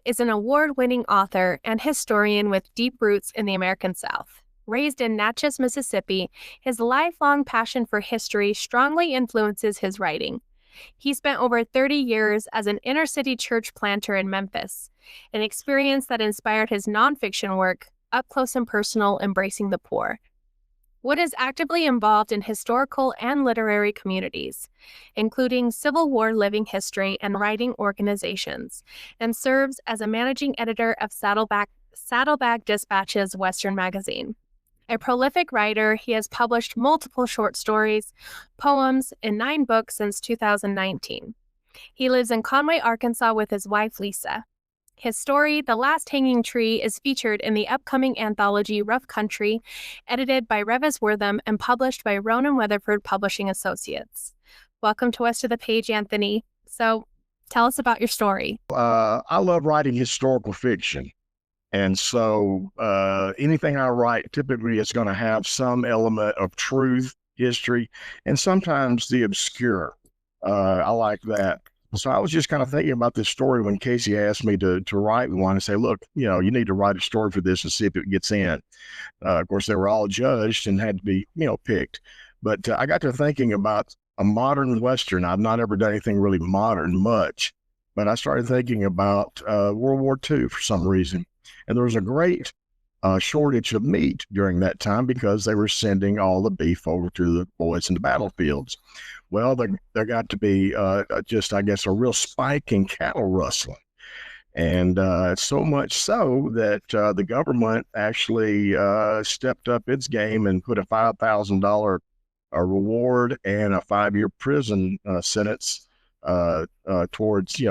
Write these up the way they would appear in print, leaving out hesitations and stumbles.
is an award-winning author and historian with deep roots in the American South. Raised in Natchez, Mississippi, his lifelong passion for history strongly influences his writing. He spent over 30 years as an inner-city church planter in Memphis, an experience that inspired his nonfiction work, Up Close and Personal, Embracing the Poor. Wood is actively involved in historical and literary communities, including Civil War living history and writing organizations, and serves as a managing editor of Saddleback Dispatch's Western magazine. A prolific writer, he has published multiple short stories, poems, and 9 books since 2019. He lives in Conway, Arkansas with his wife, Lisa. His story, The Last Hanging Tree, is featured in the upcoming anthology Rough Country, edited by Revis Wortham and published by Ronan Weatherford Publishing Associates. Welcome to West of the Page, Anthony. So tell us about your story. I love writing historical fiction. And so anything I write typically is going to have some element of truth, history, and sometimes the obscure. I like that. So I was just kind of thinking about this story when Casey asked me to write one and say, look, you need to write a story for this and see if it gets in. Of course, they were all judged and had to be, picked. But I got to thinking about a modern Western. I've not ever done anything really modern much, but I started thinking about World War II for some reason. And there was a great shortage of meat during that time because they were sending all the beef over to the boys in the battlefields. Well, there got to be just, I guess, a real spike in cattle rustling. And so much so that the government actually stepped up its game and put a $5,000 reward and a 5-year prison sentence towards,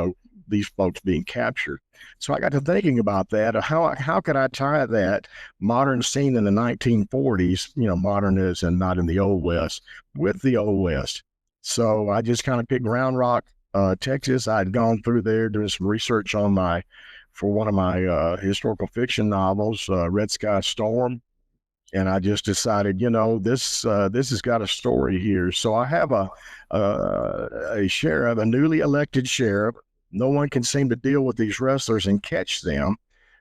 these folks being captured. So I got to thinking about that. How could I tie that modern scene in the 1940s, modern as and not in the Old West, with the Old West? So I just kind of picked Round Rock, Texas. I'd gone through there doing some research for one of my historical fiction novels, Red Sky Storm. And I just decided, this has got a story here. So I have a sheriff, a newly elected sheriff. No one can seem to deal with these wrestlers and catch them.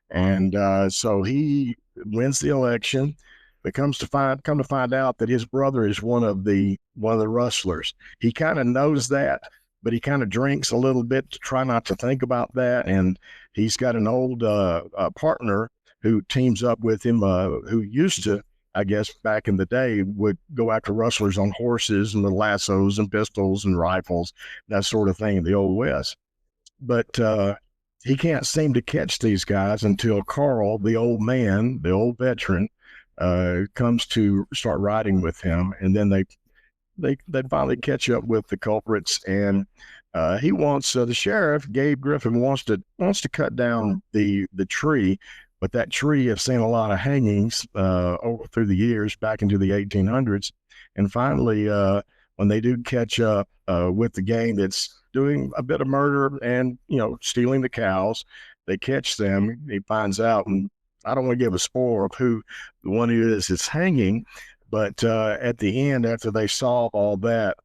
And so he wins the election, but come to find out that his brother is one of the rustlers. He kind of knows that, but he kind of drinks a little bit to try not to think about that. And he's got an old partner who teams up with him, who used to, I guess, back in the day, would go after rustlers on horses and with lassos and pistols and rifles, that sort of thing in the Old West. But he can't seem to catch these guys until Carl, the old man, the old veteran, comes to start riding with him. And then they finally catch up with the culprits. And he wants, the sheriff, Gabe Griffin, wants to cut down the tree. But that tree has seen a lot of hangings over through the years, back into the 1800s. And finally, when they do catch up with the gang that's doing a bit of murder and, stealing the cows, they catch them. He finds out, and I don't want to give a spoiler of who the one who is hanging, but at the end, after they solve all that,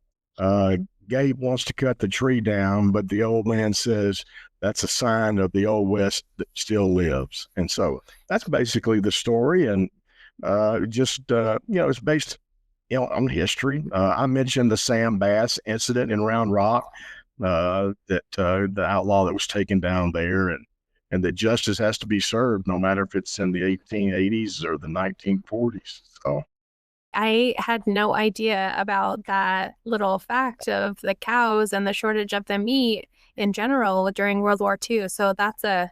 Gabe wants to cut the tree down, but the old man says that's a sign of the Old West that still lives. And so that's basically the story. And it's based on history. I mentioned the Sam Bass incident in Round Rock, that the outlaw that was taken down there, and that justice has to be served no matter if it's in the 1880s or the 1940s. So I had no idea about that little fact of the cows and the shortage of the meat in general during World War II. So that's a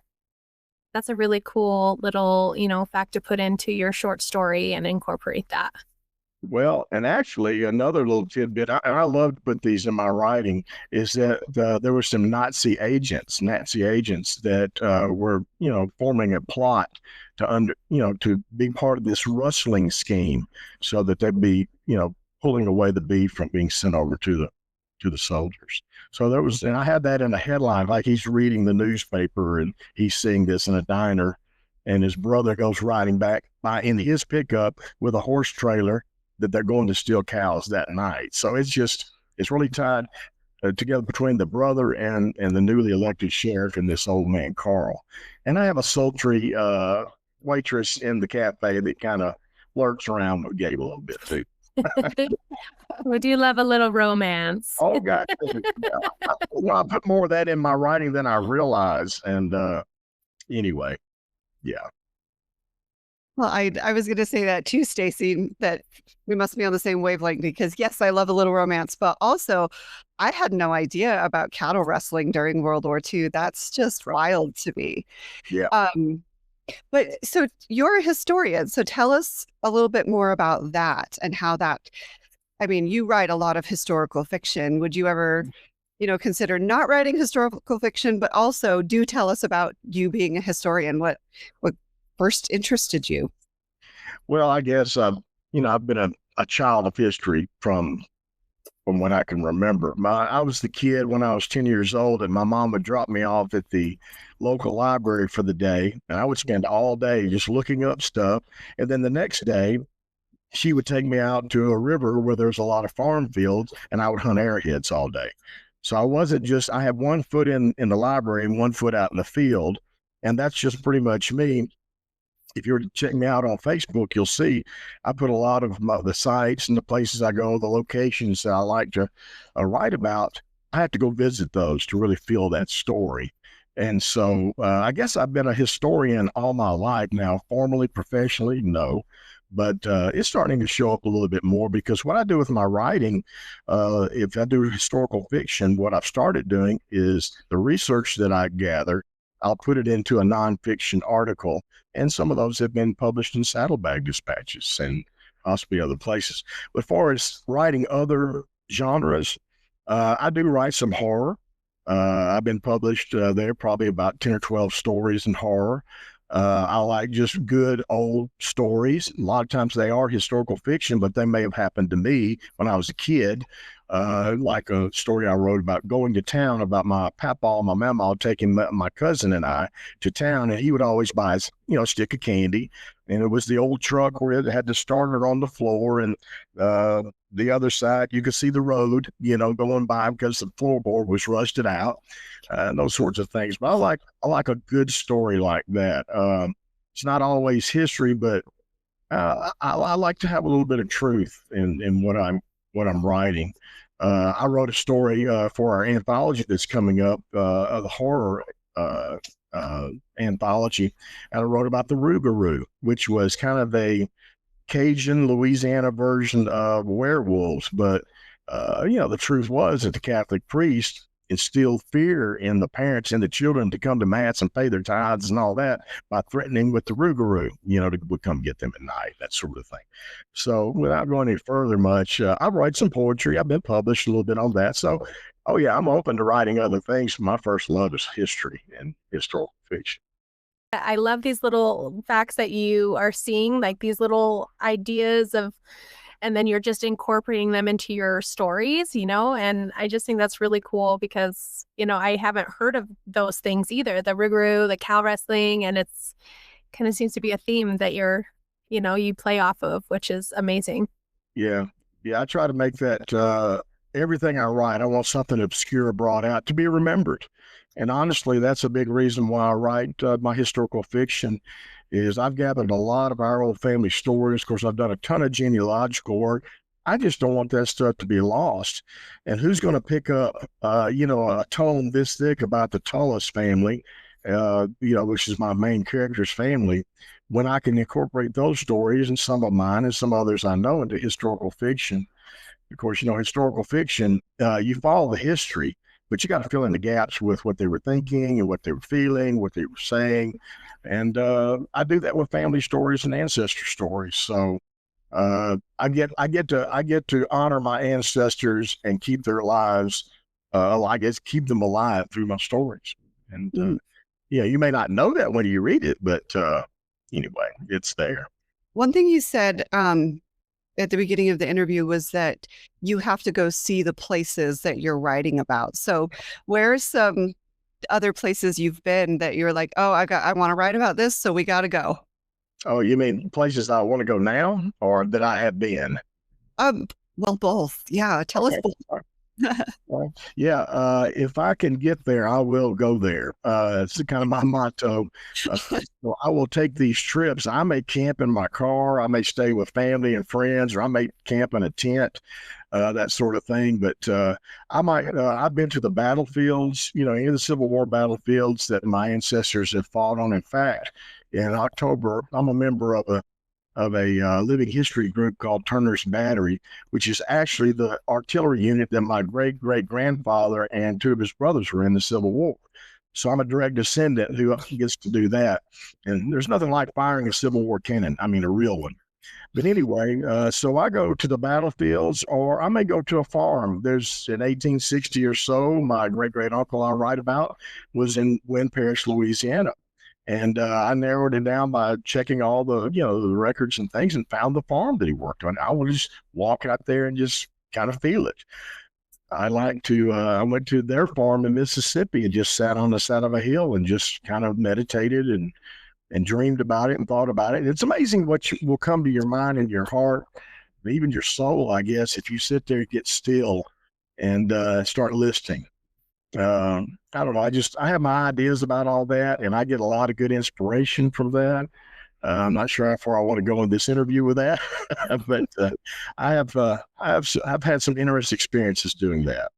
really cool little, fact to put into your short story and incorporate that. Well, and actually another little tidbit, and I love to put these in my writing, is that there were some Nazi agents that were, forming a plot to be part of this rustling scheme so that they'd be, pulling away the beef from being sent over to the soldiers. So and I had that in a headline, like he's reading the newspaper and he's seeing this in a diner, and his brother goes riding back by in his pickup with a horse trailer that they're going to steal cows that night. So it's really tied together between the brother and the newly elected sheriff and this old man Carl. And I have a sultry waitress in the cafe that kind of lurks around the gate a little bit too. Would you love a little romance? Oh gosh, yeah. I put more of that in my writing than I realize. And anyway, yeah. Well, I was going to say that too, Stacy, that we must be on the same wavelength because yes, I love a little romance, but also I had no idea about cattle rustling during World War II. That's just wild to me. Yeah. But so you're a historian, so tell us a little bit more about that and how that, I mean, you write a lot of historical fiction. Would you ever, consider not writing historical fiction, but also do tell us about you being a historian? What first interested you? Well, I guess I've been a child of history from when I can remember. I was the kid when I was 10 years old, and my mom would drop me off at the local library for the day, and I would spend all day just looking up stuff. And then the next day, she would take me out to a river where there's a lot of farm fields, and I would hunt airheads all day. So I had one foot in the library and one foot out in the field, and that's just pretty much me. If you were to check me out on Facebook, you'll see I put a lot of the sites and the places I go, the locations that I like to write about. I have to go visit those to really feel that story. And so I guess I've been a historian all my life now, formally, professionally, no. But it's starting to show up a little bit more because what I do with my writing, if I do historical fiction, what I've started doing is the research that I gather, I'll put it into a nonfiction article. And some of those have been published in Saddlebag Dispatches and possibly other places. But as far as writing other genres, I do write some horror. I've been published there probably about 10 or 12 stories in horror. I like just good old stories. A lot of times they are historical fiction, but they may have happened to me when I was a kid. Like a story I wrote about going to town about my papa and my mama taking my cousin and I to town, and he would always buy us, a stick of candy. And it was the old truck where it had the starter on the floor, and the other side you could see the road, going by because the floorboard was rusted out, and those sorts of things. But I like a good story like that. It's not always history, but I like to have a little bit of truth in what I'm writing. I wrote a story for our anthology that's coming up, the horror anthology, and I wrote about the Rougarou, which was kind of a Cajun Louisiana version of werewolves. But the truth was that the Catholic priest instilled fear in the parents and the children to come to mass and pay their tithes and all that by threatening with the Rougarou, to come get them at night, that sort of thing. So without going any further much, I write some poetry. I've been published a little bit on that. So, oh yeah, I'm open to writing other things. My first love is history and historical fiction. I love these little facts that you are seeing, like these little ideas and then you're just incorporating them into your stories, and I just think that's really cool because, I haven't heard of those things either, the Rougarou, the cow wrestling, and it's kind of seems to be a theme that you play off of, which is amazing. Yeah. I try to make that everything I write, I want something obscure brought out to be remembered. And honestly, that's a big reason why I write my historical fiction is I've gathered a lot of our old family stories. Of course, I've done a ton of genealogical work. I just don't want that stuff to be lost. And who's going to pick up, a tome this thick about the Tullis family, which is my main character's family, when I can incorporate those stories and some of mine and some others I know into historical fiction. Of course, historical fiction, you follow the history, but you got to fill in the gaps with what they were thinking and what they were feeling, what they were saying. And I do that with family stories and ancestor stories. So I get to honor my ancestors and keep their lives. I guess keep them alive through my stories. And you may not know that when you read it, but anyway, it's there. One thing you said at the beginning of the interview was that you have to go see the places that you're writing about. So where's some other places you've been that you're like, oh, I want to write about this, so we got to go? Oh, you mean places I want to go now or that I have been? Well, both. Yeah. Tell us both. If I can get there, I will go there. It's kind of my motto. So I will take these trips. I may camp in my car. I may stay with family and friends, or I may camp in a tent, that sort of thing. But I might. I've been to the battlefields. Any of the Civil War battlefields that my ancestors have fought on. In fact, in October, I'm a member of a living history group called Turner's Battery, which is actually the artillery unit that my great great grandfather and two of his brothers were in the Civil War. So I'm a direct descendant who gets to do that. And there's nothing like firing a Civil War cannon. I mean, a real one. But anyway, so I go to the battlefields, or I may go to a farm. There's in 1860 or so, my great great uncle I write about was in Wynn Parish, Louisiana. And I narrowed it down by checking all the records and things, and found the farm that he worked on. I would just walk out there and just kind of feel it. I went to their farm in Mississippi and just sat on the side of a hill and just kind of meditated and dreamed about it and thought about it. It's amazing what will come to your mind and your heart, even your soul, I guess, if you sit there and get still and start listening. I don't know. I have my ideas about all that, and I get a lot of good inspiration from that. I'm not sure how far I want to go in this interview with that, but I've had some interesting experiences doing that.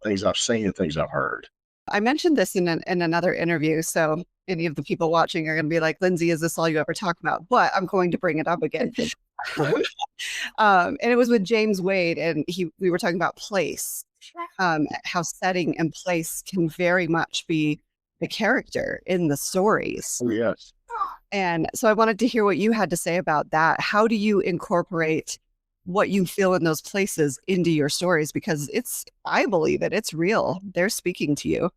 Things I've seen and things I've heard. I mentioned this in another interview, so any of the people watching are going to be like, Lindsay, is this all you ever talk about? But I'm going to bring it up again. And it was with James Wade, and we were talking about place. How setting and place can very much be the character in the stories. Oh, yes. And so I wanted to hear what you had to say about that. How do you incorporate what you feel in those places into your stories? Because I believe it's real. They're speaking to you.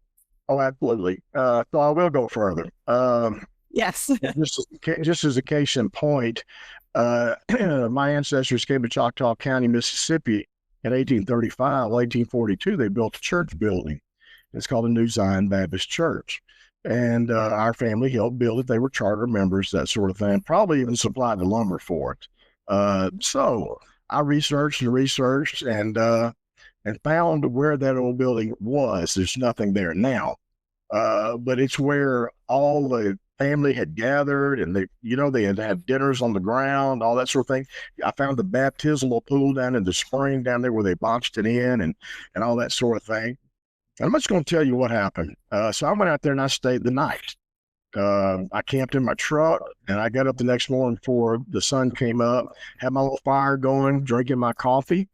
Oh, absolutely. So I will go further. Yes. just as a case in point, my ancestors came to Choctaw County, Mississippi in 1835, 1842. They built a church building. It's called the New Zion Baptist Church. And our family helped build it. They were charter members, that sort of thing, probably even supplied the lumber for it. So I researched and found where that old building was. There's nothing there now. But it's where all the family had gathered, and they had dinners on the ground, all that sort of thing. I found the baptismal pool down in the spring down there where they boxed it in and all that sort of thing. And I'm just going to tell you what happened. So I went out there and I stayed the night. I camped in my truck, and I got up the next morning before the sun came up, had my little fire going, drinking my coffee.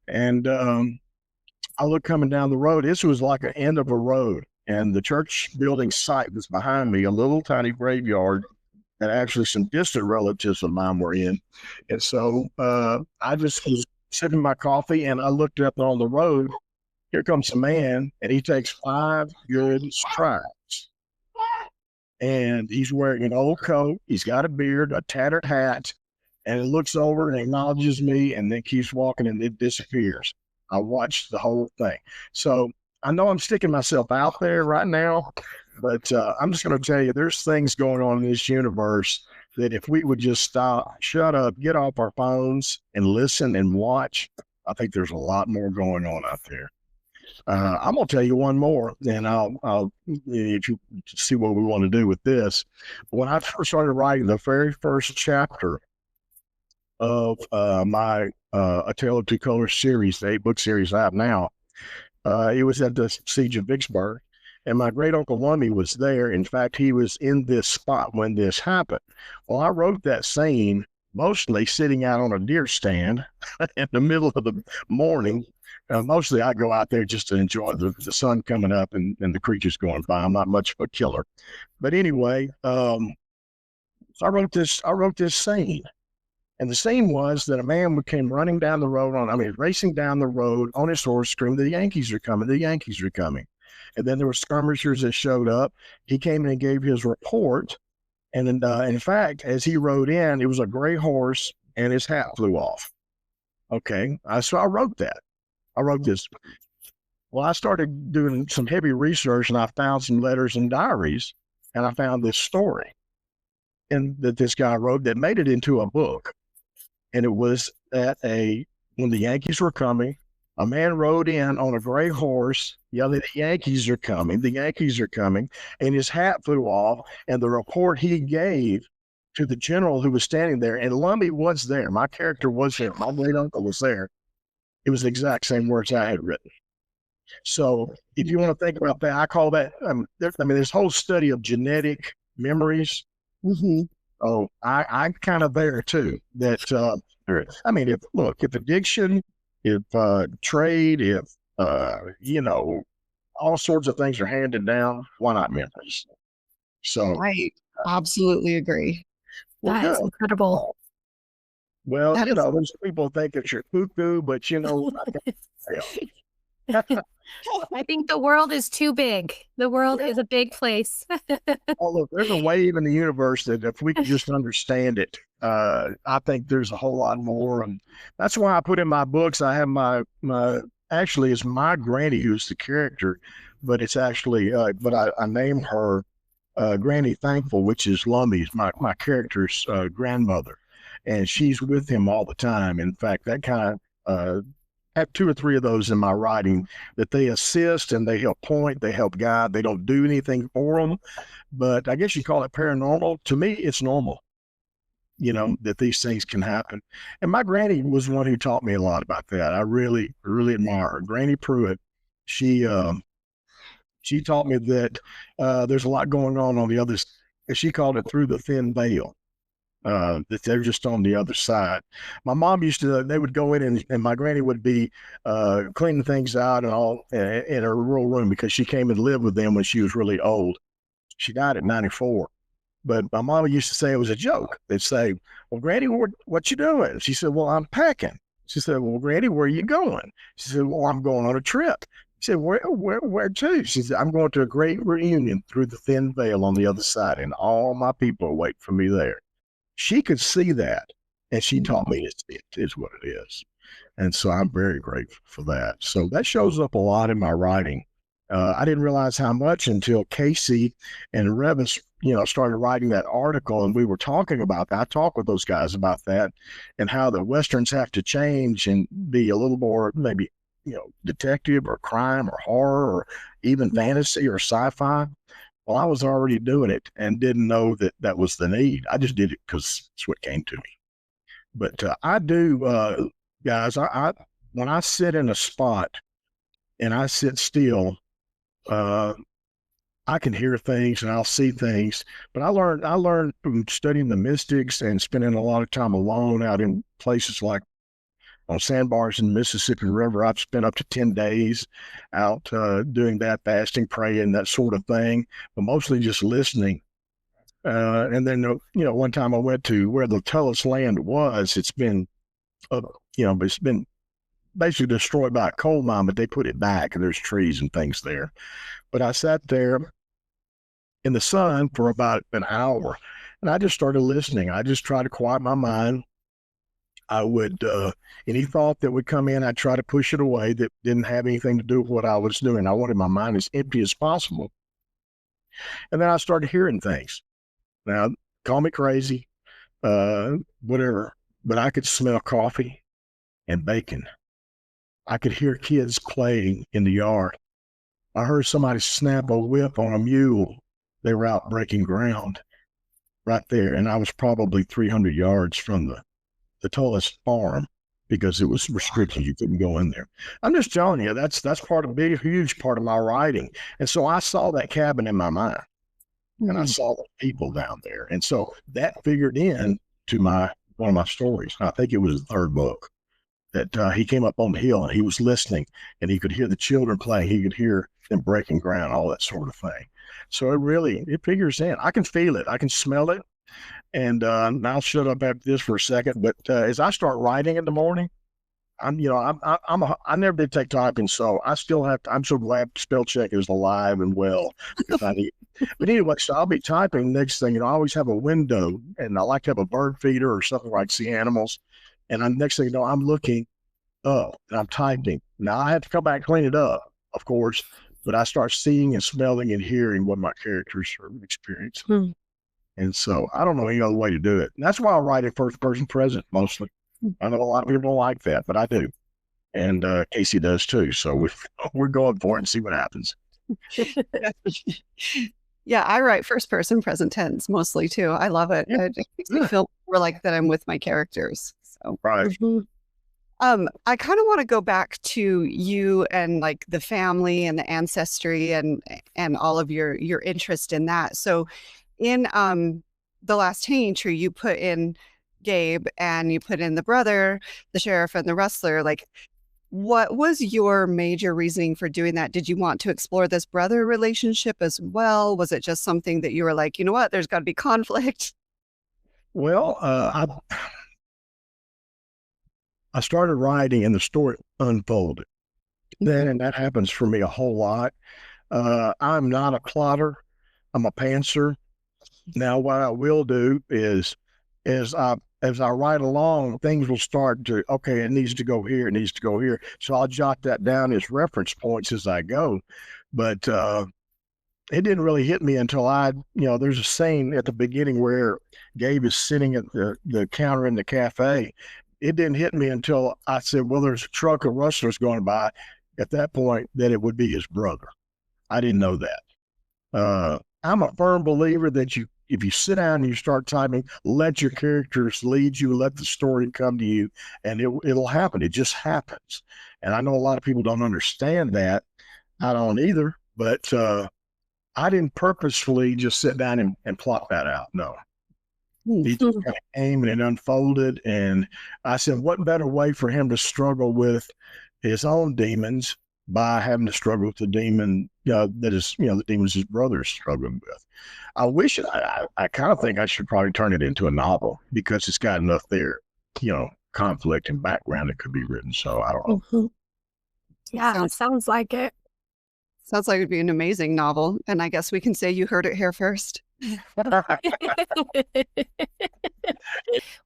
And I looked coming down the road. This was like an end of a road. And the church building site was behind me, a little tiny graveyard that actually some distant relatives of mine were in. And so I just was sipping my coffee, and I looked up on the road. Here comes a man, and he takes 5 good strides. And he's wearing an old coat. He's got a beard, a tattered hat, and he looks over and acknowledges me, and then keeps walking, and it disappears. I watched the whole thing. So I know I'm sticking myself out there right now, but I'm just going to tell you, there's things going on in this universe that if we would just stop, shut up, get off our phones and listen and watch, I think there's a lot more going on out there. I'm going to tell you one more, and I'll if you see what we want to do with this. When I first started writing the very first chapter of my A Tale of Two Colors series, the 8-book series I have now, it was at the Siege of Vicksburg, and my great uncle Lummy was there. In fact, he was in this spot when this happened. Well, I wrote that scene mostly sitting out on a deer stand in the middle of the morning. Mostly I go out there just to enjoy the sun coming up and the creatures going by. I'm not much of a killer. But anyway, so I wrote this scene. And the scene was that a man came running down the road racing down the road on his horse, screaming, "The Yankees are coming, the Yankees are coming." And then there were skirmishers that showed up. He came in and gave his report. And in fact, as he rode in, it was a gray horse and his hat flew off. Okay. So I wrote that. I wrote this. Well, I started doing some heavy research, and I found some letters and diaries, and I found this story that this guy wrote that made it into a book. And it was when the Yankees were coming, A man rode in on a gray horse, yelling, "The Yankees are coming! The Yankees are coming!" And his hat flew off. And the report he gave to the general who was standing there, and Lumby was there. My character was there. My great uncle was there. It was the exact same words I had written. So if you want to think about that, I call that, there's a whole study of genetic memories. Mm-hmm. Oh, I'm kind of there too. That, if addiction, if trade, if, all sorts of things are handed down, why not memories? So, I absolutely agree. well, That is good. incredible. Well, That is those people think that you're cuckoo, but I think the world is too big. The world is a big place. oh, look, there's a wave in the universe that if we could just understand it, I think there's a whole lot more. And that's why I put in my books, I have actually, it's my granny who's the character, but it's actually, but I named her Granny Thankful, which is Lummy's, my character's grandmother. And she's with him all the time. In fact, that kind of, have 2 or 3 of those in my writing, that they assist and they help point, they help guide. They don't do anything for them, but I guess you call it paranormal. To me, it's normal, that these things can happen. And my granny was one who taught me a lot about that. I really, really admire her. Granny Pruitt. She taught me that there's a lot going on the other. She called it through the thin veil. That they're just on the other side. My mom used to, they would go in and my granny would be cleaning things out and all in her rural room, because she came and lived with them when she was really old. She died at 94. But my mom used to say it was a joke. They'd say, "Well, Granny, what you doing?" She said, "Well, I'm packing." She said, "Well, Granny, where are you going?" She said, "Well, I'm going on a trip." She said, where to?" She said, "I'm going to a great reunion through the thin veil on the other side, and all my people are waiting for me there." She could see that, and she taught me to see it is what it is. And so I'm very grateful for that. So that shows up a lot in my writing. I didn't realize how much until Casey and Revis, started writing that article, and we were talking about that. I talked with those guys about that and how the Westerns have to change and be a little more maybe, detective or crime or horror or even fantasy or sci-fi. Well, I was already doing it and didn't know that that was the need. I just did it because it's what came to me. But I do, guys, when I sit in a spot and I sit still, I can hear things and I'll see things. But I learned from studying the mystics and spending a lot of time alone out in places like on sandbars in the Mississippi River. I've spent up to 10 days out doing that, fasting, praying, that sort of thing, but mostly just listening. And then, one time I went to where the Tullis land was. It's been, it's been basically destroyed by a coal mine, but they put it back and there's trees and things there. But I sat there in the sun for about an hour and I just started listening. I just tried to quiet my mind. I would, any thought that would come in, I'd try to push it away that didn't have anything to do with what I was doing. I wanted my mind as empty as possible. And then I started hearing things. Now, call me crazy, whatever, but I could smell coffee and bacon. I could hear kids playing in the yard. I heard somebody snap a whip on a mule. They were out breaking ground right there. And I was probably 300 yards from the Tullis farm because it was restricted. You couldn't go in there. I'm just telling you, that's part of a huge part of my writing. And so I saw that cabin in my mind and I saw the people down there. And so that figured in to one of my stories. I think it was the 3rd book that he came up on the hill and he was listening and he could hear the children playing. He could hear them breaking ground, all that sort of thing. So it figures in. I can feel it. I can smell it. And I'll shut up after this for a second. But as I start writing in the morning, I never did take typing, so I still have to. I'm so glad spell check is alive and well. But anyway, so I'll be typing. Next thing I always have a window, and I like to have a bird feeder or something like see animals. And next thing you know, I'm looking up and I'm typing. Now I have to come back and clean it up, of course, but I start seeing and smelling and hearing what my characters are experiencing. And so I don't know any other way to do it. And that's why I write in first person present mostly. I know a lot of people don't like that, but I do. and Casey does too. So we're going for it and see what happens. Yeah, I write first person present tense mostly too. I love it. Yeah. It makes me feel more like that I'm with my characters. So Right. I kind of want to go back to you and like the family and the ancestry and all of your interest in that. So in the last hanging tree, you put in Gabe and you put in the brother, the sheriff, and the rustler. Like, what was your major reasoning for doing that? Did you want to explore this brother relationship as well? Was it just something that you were like, you know what, there's got to be conflict? Well, I started writing and the story unfolded. Then, and that happens for me a whole lot. I'm not a plotter. I'm a pantser. Now, what I will do is as I write along, things will start to, okay, it needs to go here, it needs to go here. So I'll jot that down as reference points as I go. But it didn't really hit me until there's a scene at the beginning where Gabe is sitting at the counter in the cafe. It didn't hit me until I said, well, there's a truck of rustlers going by. At that point, that it would be his brother. I didn't know that. I'm a firm believer that if you sit down and you start typing, let your characters lead you, let the story come to you, and it'll happen. It just happens. And I know a lot of people don't understand that. I don't either, but I didn't purposefully just sit down and plot that out. No. He just kind of came and it unfolded. And I said, what better way for him to struggle with his own demons by having to struggle with the demon that is, the demons his brother is struggling with. I kind of think I should probably turn it into a novel because it's got enough there, conflict and background that could be written. So I don't know. Yeah, sounds like it. Sounds like it'd be an amazing novel. And I guess we can say you heard it here first.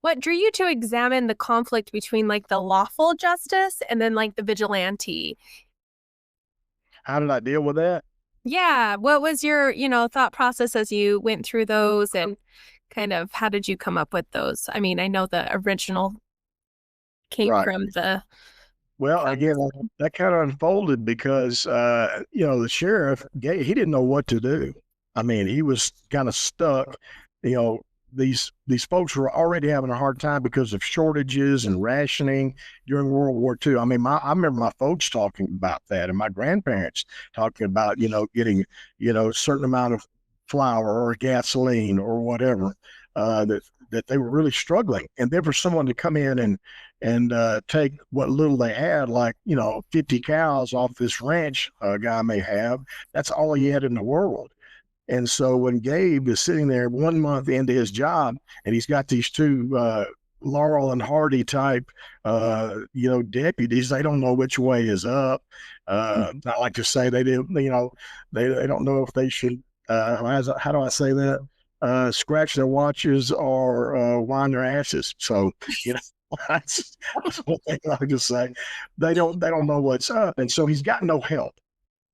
What drew you to examine the conflict between like the lawful justice and then like the vigilante? How did I deal with that? Yeah, what was your, thought process as you went through those and kind of how did you come up with those? I mean, I know the original came from the Well, again, that kind of unfolded because, the sheriff, he didn't know what to do. I mean, he was kind of stuck. These folks were already having a hard time because of shortages and rationing during World War II. I mean, I remember my folks talking about that and my grandparents talking about, getting, a certain amount of flour or gasoline or whatever, that they were really struggling. And then for someone to come in and take what little they had, like, 50 cows off this ranch a guy may have, that's all he had in the world. And so when Gabe is sitting there 1 month into his job and he's got these two Laurel and Hardy type, deputies, they don't know which way is up. I like to say they didn't, they don't know if they should, how do I say that? Scratch their watches or wind their asses. So, that's one thing I like to say. They don't know what's up. And so he's got no help.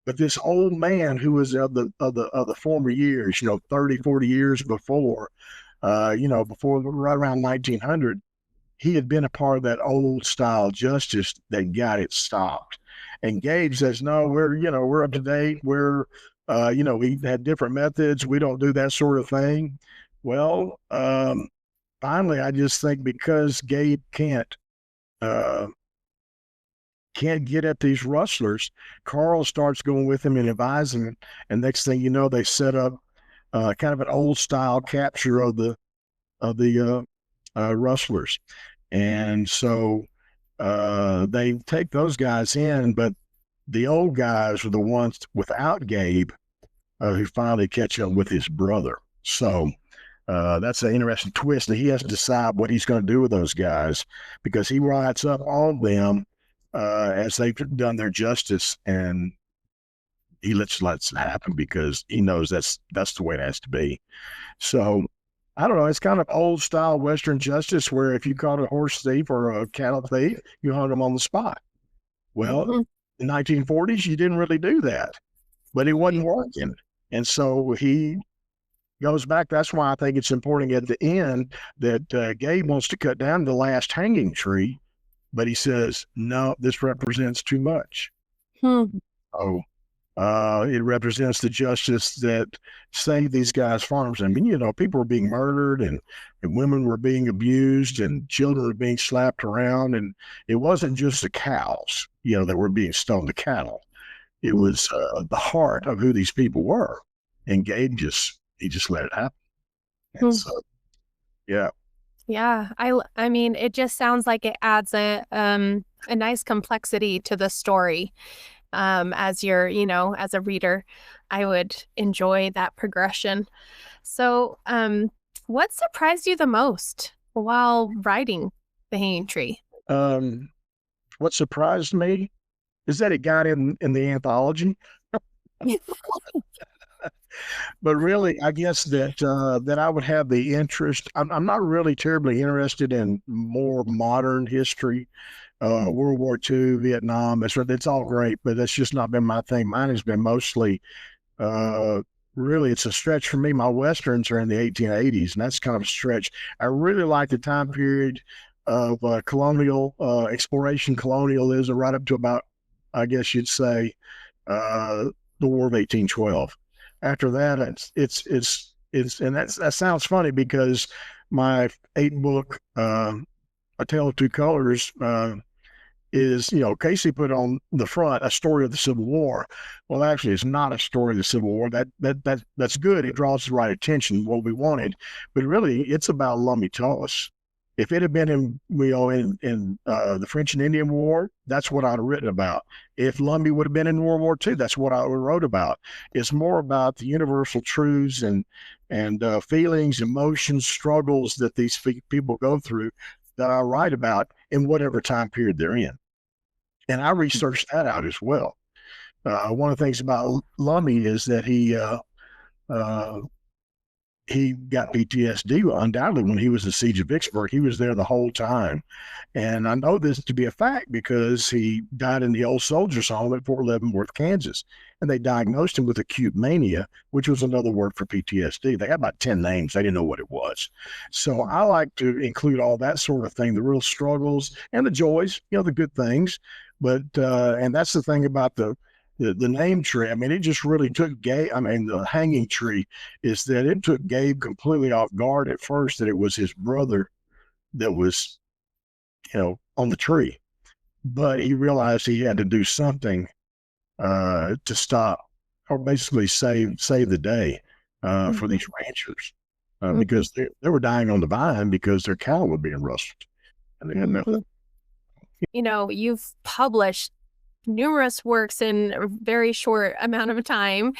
But this old man who was of the former years, 30, 40 years before, before right around 1900, he had been a part of that old style justice that got it stopped. And Gabe says, no, we're up to date. We're, we had different methods. We don't do that sort of thing. Well, finally, I just think because Gabe can't get at these rustlers, Carl starts going with him and advising him. And next thing you know, they set up kind of an old style capture of the rustlers. And so they take those guys in, but the old guys are the ones without Gabe who finally catch up with his brother. So that's an interesting twist that he has to decide what he's going to do with those guys because he writes up on them as they've done their justice, and he lets it happen because he knows that's the way it has to be. So I don't know. It's kind of old style Western justice where if you caught a horse thief or a cattle thief, you hung them on the spot. Well, in the 1940s, you didn't really do that, but it wasn't working. And so he goes back. That's why I think it's important at the end that Gabe wants to cut down the last hanging tree But he says, no, this represents too much. Hmm. Oh, it represents the justice that saved these guys' farms. I mean, people were being murdered, and women were being abused, and children were being slapped around. And it wasn't just the cows, that were being stolen, the cattle. It was the heart of who these people were. And Gabe he just let it happen. And so, yeah. Yeah, I mean, it just sounds like it adds a nice complexity to the story. As as a reader, I would enjoy that progression. So, what surprised you the most while writing The Hanging Tree? What surprised me is that it got in the anthology. But really, I guess that I would have the interest. I'm not really terribly interested in more modern history, World War II, Vietnam. It's all great, but that's just not been my thing. Mine has been mostly, really, it's a stretch for me. My Westerns are in the 1880s, and that's kind of a stretch. I really like the time period of colonial exploration, colonialism, right up to about, I guess you'd say, the War of 1812. After that, and that sounds funny because my 8-book, A Tale of Two Colors, is, Casey put on the front a story of the Civil War. Well, actually, it's not a story of the Civil War. That's good. It draws the right attention, what we wanted, but really, it's about Lummi Tullis. If it had been in the French and Indian War, that's what I'd have written about. If Lummi would have been in World War II, that's what I would have wrote about. It's more about the universal truths and feelings, emotions, struggles that these people go through that I write about in whatever time period they're in. And I researched that out as well. One of the things about Lummi is that he got PTSD undoubtedly when he was in the siege of Vicksburg. He was there the whole time. And I know this to be a fact because he died in the old soldiers' home at Fort Leavenworth, Kansas. And they diagnosed him with acute mania, which was another word for PTSD. They got about 10 names. They didn't know what it was. So I like to include all that sort of thing, the real struggles and the joys, the good things. But, and that's the thing about the name tree. I mean, it just really took Gabe. I mean, the hanging tree is that it took Gabe completely off guard at first that it was his brother that was, on the tree. But he realized he had to do something to stop or basically save the day for these ranchers because they were dying on the vine because their cattle were being rustled. And they had nothing. You've published numerous works in a very short amount of time.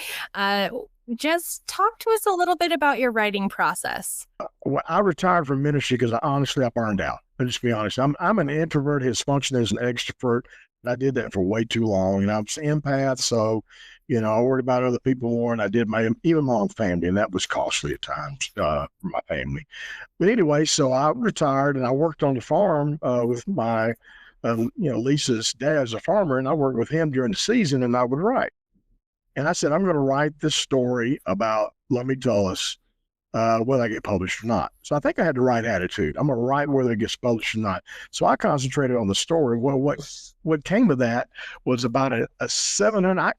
Just talk to us a little bit about your writing process. Well, I retired from ministry because I burned out. I'll just be honest. I'm an introvert who's functioned as an extrovert. I did that for way too long, and I'm an empath, so I worried about other people more, and I did even my own family, and that was costly at times for my family. But anyway, so I retired, and I worked on the farm with my Lisa's dad's a farmer, and I worked with him during the season, and I would write. And I said, I'm going to write this story about Lummi Tullis, whether I get published or not. So I think I had the right attitude. I'm going to write whether it gets published or not. So I concentrated on the story. Well, what came of that was about a 700. I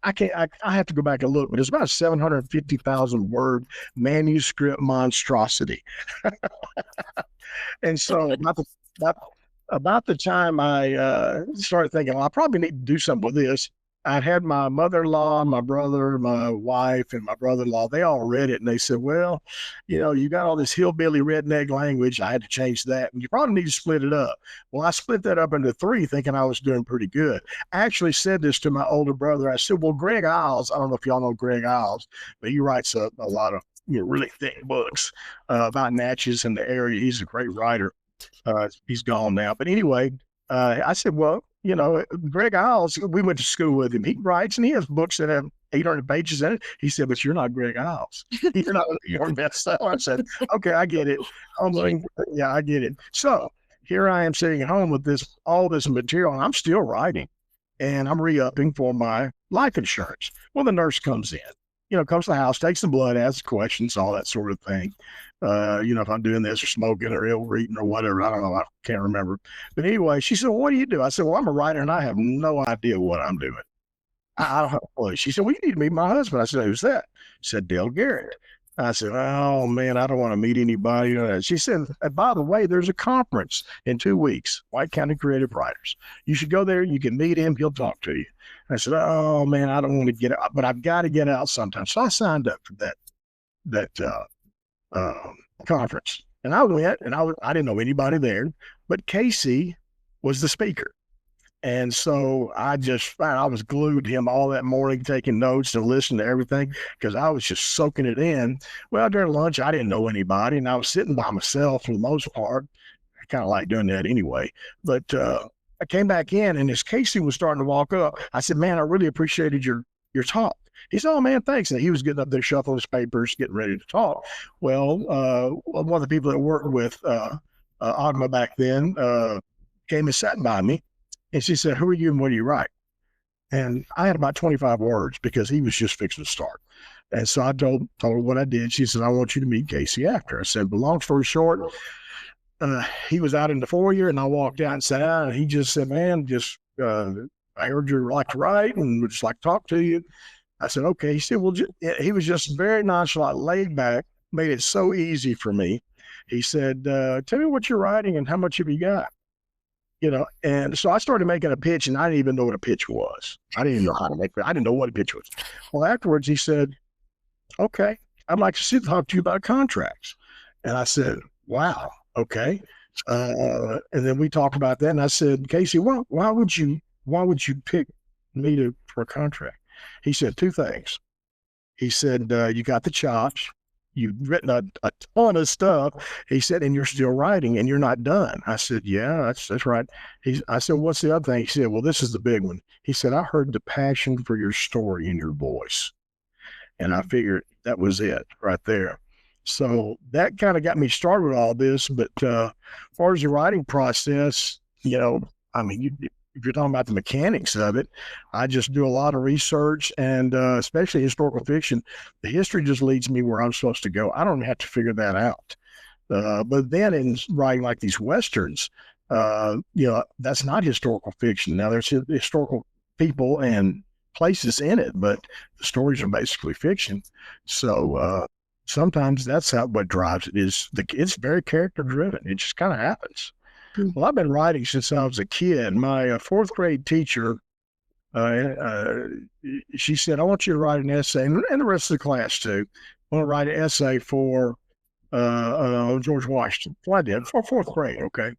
have to go back and look, but it's about a 750,000 word manuscript monstrosity. And so about the time I started thinking, well, I probably need to do something with this, I'd had my mother-in-law, my brother, my wife, and my brother-in-law, they all read it, and they said, well, you got all this hillbilly redneck language. I had to change that, and you probably need to split it up. Well, I split that up into 3, thinking I was doing pretty good. I actually said this to my older brother. I said, well, Greg Iles, I don't know if y'all know Greg Iles, but he writes a lot of really thick books about Natchez and the area. He's a great writer. He's gone now. But anyway, I said, well, Greg Iles, we went to school with him. He writes and he has books that have 800 pages in it. He said, but you're not Greg Iles. You're not your bestseller. I said, okay, I get it. Yeah, I get it. So here I am sitting at home with all this material, and I'm still writing, and I'm re-upping for my life insurance. Well, the nurse comes in, comes to the house, takes the blood, asks questions, all that sort of thing. If I'm doing this or smoking or ill reading or whatever, I don't know, I can't remember. But anyway, she said, well, what do you do? I said, well, I'm a writer and I have no idea what I'm doing. I don't have a clue. She said, well, you need to meet my husband. I said, who's that? She said, Dale Garrett. I said, oh man, I don't want to meet anybody. She said, by the way, there's a conference in 2 weeks, White County Creative Writers. You should go there. You can meet him. He'll talk to you. I said, oh man, I don't want to get out, but I've got to get out sometime. So I signed up for that conference, and I went, and I didn't know anybody there, but Casey was the speaker. And so I was glued to him all that morning, taking notes and listening to everything because I was just soaking it in. Well, during lunch, I didn't know anybody, and I was sitting by myself for the most part. I kind of like doing that anyway. But I came back in, and as Casey was starting to walk up, I said, man, I really appreciated your talk. He said, oh, man, thanks. And he was getting up there, shuffling his papers, getting ready to talk. Well, one of the people that worked with Ogma back then came and sat by me. And she said, who are you and what do you write? And I had about 25 words because he was just fixing to start. And so I told her what I did. She said, I want you to meet Casey after. I said, but long story short, he was out in the foyer and I walked out and sat down and he just said, man, I heard you like to write and would just like to talk to you. I said, okay. He said, well, he was just very nonchalant, laid back, made it so easy for me. He said, tell me what you're writing and how much have you got? And so I started making a pitch and I didn't even know what a pitch was. I didn't even know how to make it. I didn't know what a pitch was. Well, afterwards he said, okay, I'd like to talk to you about contracts. And I said, wow, okay. And then we talked about that. And I said, Casey, why would you pick me for a contract? He said 2 things. He said, you got the chops. You've written a ton of stuff. He said, and you're still writing and you're not done. I said, yeah, that's right. I said, what's the other thing? He said, well, this is the big one. He said, I heard the passion for your story in your voice. And I figured that was it right there. So that kind of got me started with all this. But as far as the writing process, if you're talking about the mechanics of it, I just do a lot of research and especially historical fiction. The history just leads me where I'm supposed to go. I don't have to figure that out. But then in writing like these Westerns, that's not historical fiction. Now there's historical people and places in it, but the stories are basically fiction. So sometimes that's what drives it it's very character driven. It just kind of happens. Well, I've been writing since I was a kid. My 4th grade teacher, she said, I want you to write an essay, and the rest of the class too. I want to write an essay for George Washington. Well, I did for 4th grade, okay.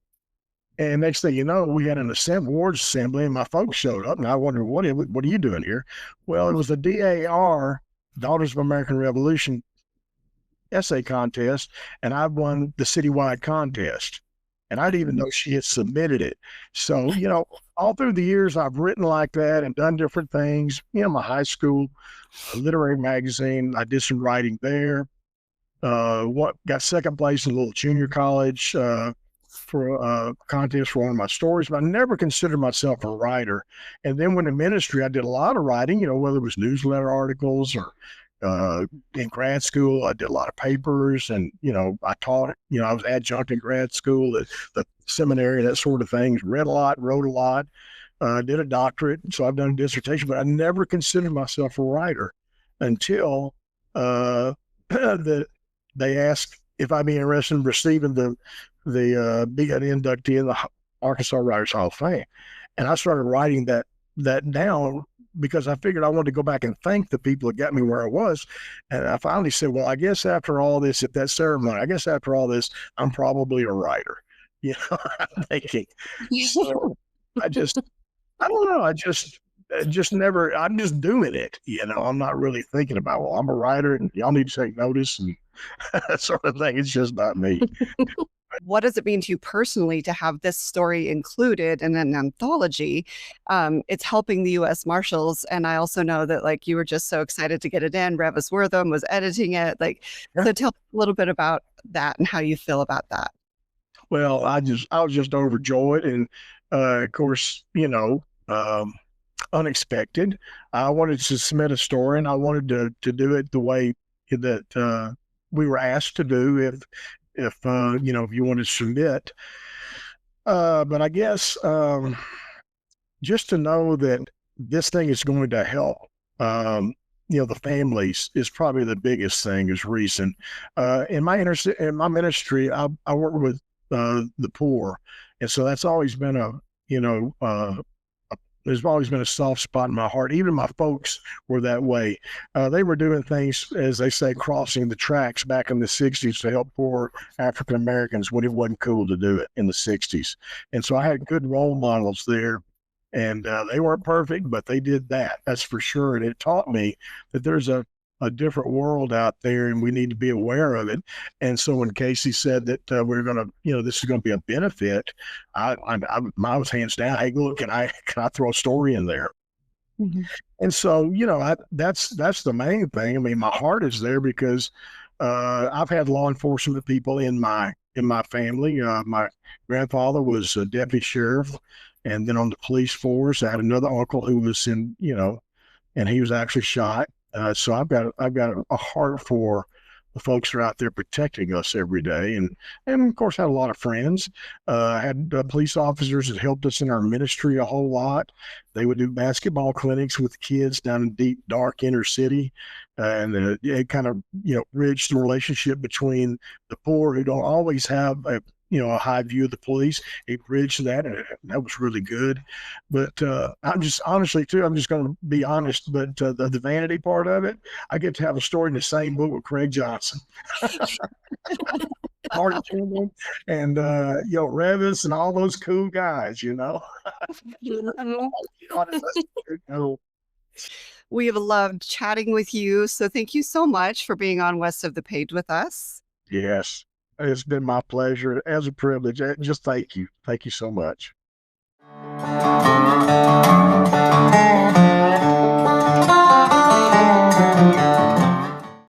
And next thing you know, we had an awards assembly, and my folks showed up, and I wondered, what are you doing here? Well, it was the DAR, Daughters of American Revolution essay contest, and I won the citywide contest. And I didn't even know she had submitted it. So, all through the years, I've written like that and done different things. My high school literary magazine, I did some writing there. Got 2nd place in a little junior college for a contest for one of my stories, but I never considered myself a writer. And then when in ministry, I did a lot of writing, whether it was newsletter articles or in grad school, I did a lot of papers and, I taught, I was adjunct in grad school, the seminary, that sort of thing, read a lot, wrote a lot, did a doctorate. So I've done a dissertation, but I never considered myself a writer until that they asked if I'd be interested in receiving the being an inductee in the Arkansas Writers Hall of Fame. And I started writing that down because I figured I wanted to go back and thank the people that got me where I was. And I finally said, well, I guess after all this, at that ceremony, after all this, I'm probably a writer. I'm thinking. So I don't know. I just never, I'm just doing it. I'm not really thinking about, well, I'm a writer and y'all need to take notice and that sort of thing. It's just not me. What does it mean to you personally to have this story included in an anthology? It's helping the U.S. Marshals. And I also know that you were just so excited to get it in. Revis Wortham was editing it. So tell us a little bit about that and how you feel about that. Well, I was just overjoyed. And of course, unexpected. I wanted to submit a story, and I wanted to do it the way that we were asked to do. If if you want to submit, but I guess just to know that this thing is going to help. The families is probably the biggest thing is reason. In my ministry, I work with the poor, and so that's always been there's always been a soft spot in my heart. Even my folks were that way. They were doing things, as they say, crossing the tracks back in the 60s to help poor African Americans when it wasn't cool to do it in the 60s. And so I had good role models there. And they weren't perfect, but they did that. That's for sure. And it taught me that there's a different world out there, and we need to be aware of it. And so when Casey said that we're going to, this is going to be a benefit, I was hands down. Hey, look, can I throw a story in there? Mm-hmm. And so, that's the main thing. I mean, my heart is there because I've had law enforcement people in my family. My grandfather was a deputy sheriff. And then on the police force, I had another uncle who was in, and he was actually shot. So I've got a heart for the folks who are out there protecting us every day. And of course, I had a lot of friends. I had police officers that helped us in our ministry a whole lot. They would do basketball clinics with kids down in deep, dark inner city. And it kind of, bridged the relationship between the poor who don't always have a high view of the police. It bridged that, and that was really good. But I'm just honestly too, I'm just going to be honest, but the vanity part of it, I get to have a story in the same book with Craig Johnson. And Revis and all those cool guys, We have loved chatting with you. So thank you so much for being on West of the Page with us. Yes. It's been my pleasure, as a privilege. Just thank you. Thank you so much.